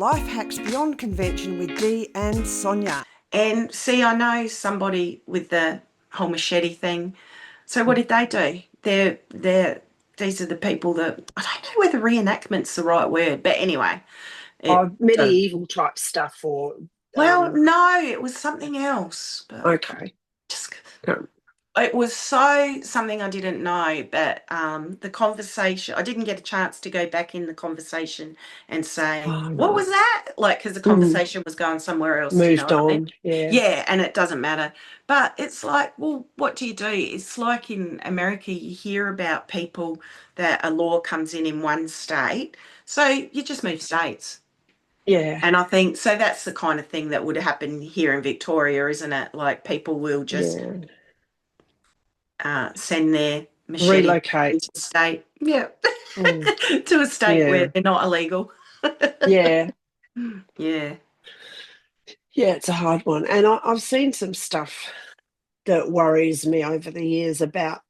Life Hacks Beyond Convention with Dee and Sonia. And see, I know somebody with the whole machete thing. So what did they do? These are the people that I don't know whether reenactment's the right word, but anyway, it Medieval type stuff or well, no, it was something else. But okay. just Um, it was so something I didn't know, but the conversation, I didn't get a chance to go back in the conversation and say, what was right. that? Like, because the conversation was going somewhere else, do you know Moved what I mean? on, yeah. Yeah, and it doesn't matter. But it's like, well, what do you do? It's like in America, you hear about people that a law comes in one state, so you just move states. Yeah. And I think so that's the kind of thing that would happen here in Victoria, isn't it? Like people will just Yeah. send their machete to Relocate. a state, yeah, Mm, to a state where yeah. they're not illegal. Yeah. Yeah. Yeah, it's a hard one. And I've seen some stuff that worries me over the years about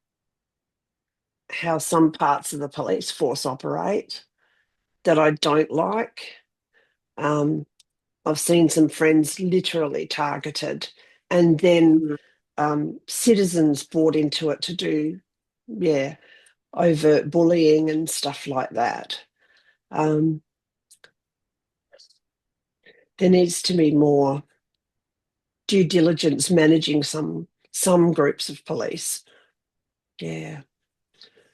how some parts of the police force operate that I don't like. Um, I've seen some friends literally targeted, and then citizens bought into it to do, yeah, overt bullying and stuff like that. Um, there needs to be more due diligence managing some groups of police. Yeah.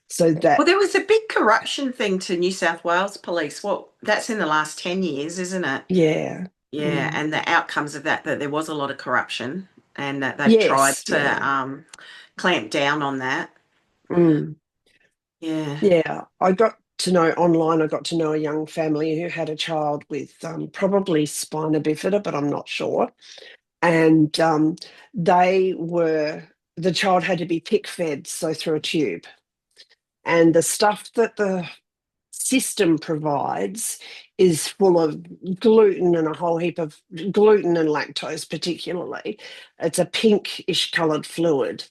So Well, that, there was a big corruption thing to New South Wales police. Well, that's in the last 10 years, isn't it? yeah. Yeah, Mm. and the outcomes of that, that there was a lot of corruption and that they've tried Yes, to yeah. clamp down on that. Mm. Yeah. Yeah. I got to know online, I got to know a young family who had a child with probably spina bifida, but I'm not sure. And the child had to be pick fed, so through a tube. And the stuff that the system provides is full of gluten and a whole heap of gluten and lactose, particularly. It's a pinkish coloured fluid,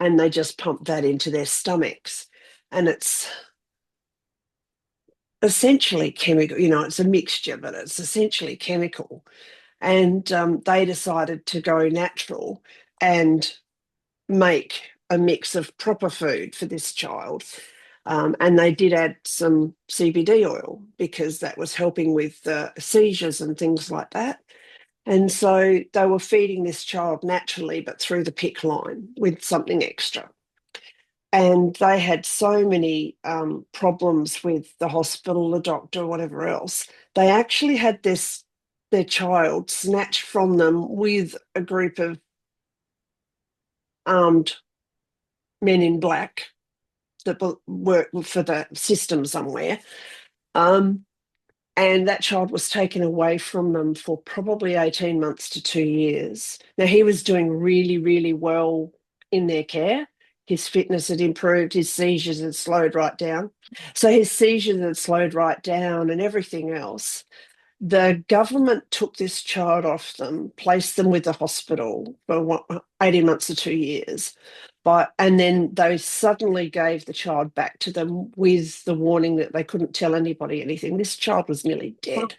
and they just pump that into their stomachs. And it's essentially chemical, it's a mixture, but it's essentially chemical. And they decided to go natural and make a mix of proper food for this child. And they did add some CBD oil because that was helping with seizures and things like that. And so they were feeding this child naturally, but through the PIC line with something extra. And they had so many problems with the hospital, the doctor, whatever else. They actually had their child snatched from them with a group of armed men in black that work for the system somewhere. Um, and that child was taken away from them for probably 18 months to 2 years. Now, he was doing really, really well in their care. His fitness had improved, his seizures had slowed right down. So his seizures had slowed right down and everything else. The government took this child off them, placed them with the hospital for 18 months to 2 years. And then they suddenly gave the child back to them with the warning that they couldn't tell anybody anything. This child was nearly dead.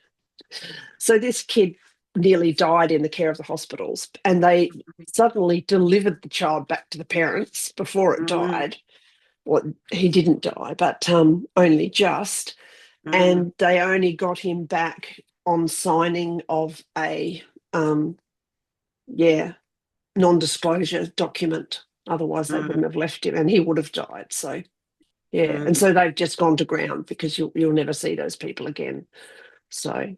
So this kid nearly died in the care of the hospitals, and they suddenly delivered the child back to the parents before it Mm, died. Well, he didn't die, but only just. mm, And they only got him back on signing of a non-disclosure document. Otherwise, they mm, wouldn't have left him, and he would have died. So yeah, and mm. so they've just gone to ground because you'll never see those people again. So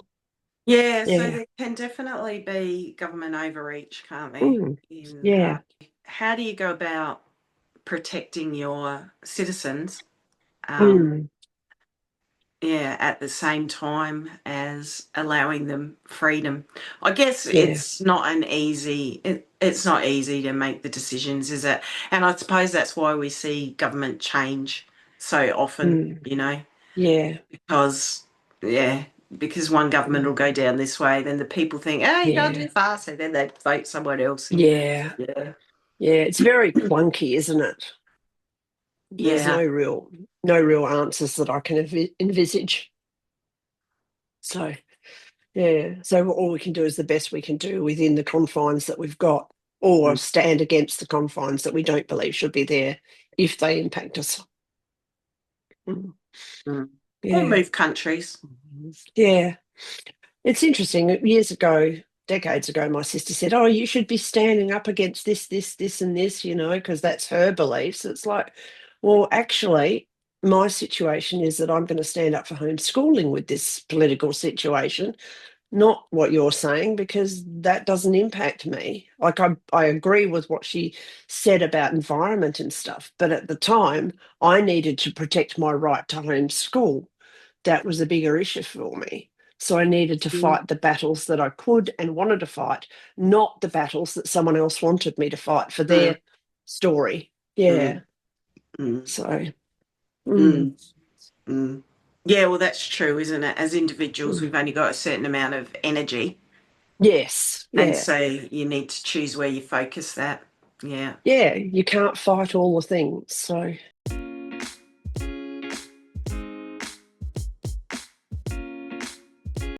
Yeah, so yeah, there can definitely be government overreach, can't there? mm, In yeah, how do you go about protecting your citizens? Um, mm, yeah, at the same time as allowing them freedom. I guess yeah, it's not easy to make the decisions, is it? And I suppose that's why we see government change so often, mm, you know, yeah, because yeah, because one government will mm, go down this way, then the people think, oh, you're going too yeah, fast, so then they vote someone else and yeah, yeah. yeah. It's very clunky, isn't it? There's Yeah. no real answers that I can envisage. So Yeah. So all we can do is the best we can do within the confines that we've got, or Mm. stand against the confines that we don't believe should be there if they impact us. Mm. Mm. Or Yeah. move countries. Yeah. It's interesting. Years ago, decades ago, my sister said, "Oh, you should be standing up against this, and this, because that's her beliefs." It's like, well, actually, my situation is that I'm going to stand up for homeschooling with this political situation, not what you're saying, because that doesn't impact me. Like, I agree with what she said about environment and stuff, but at the time, I needed to protect my right to homeschool. That was a bigger issue for me. So I needed to Mm. fight the battles that I could and wanted to fight, not the battles that someone else wanted me to fight for Mm. their story. Yeah. Mm. Mm. So, Mm. mm, Mm. Yeah, well, that's true, isn't it? As individuals, mm. we've only got a certain amount of energy. Yes. And Yeah. so you need to choose where you focus that. Yeah. Yeah. You can't fight all the things. So,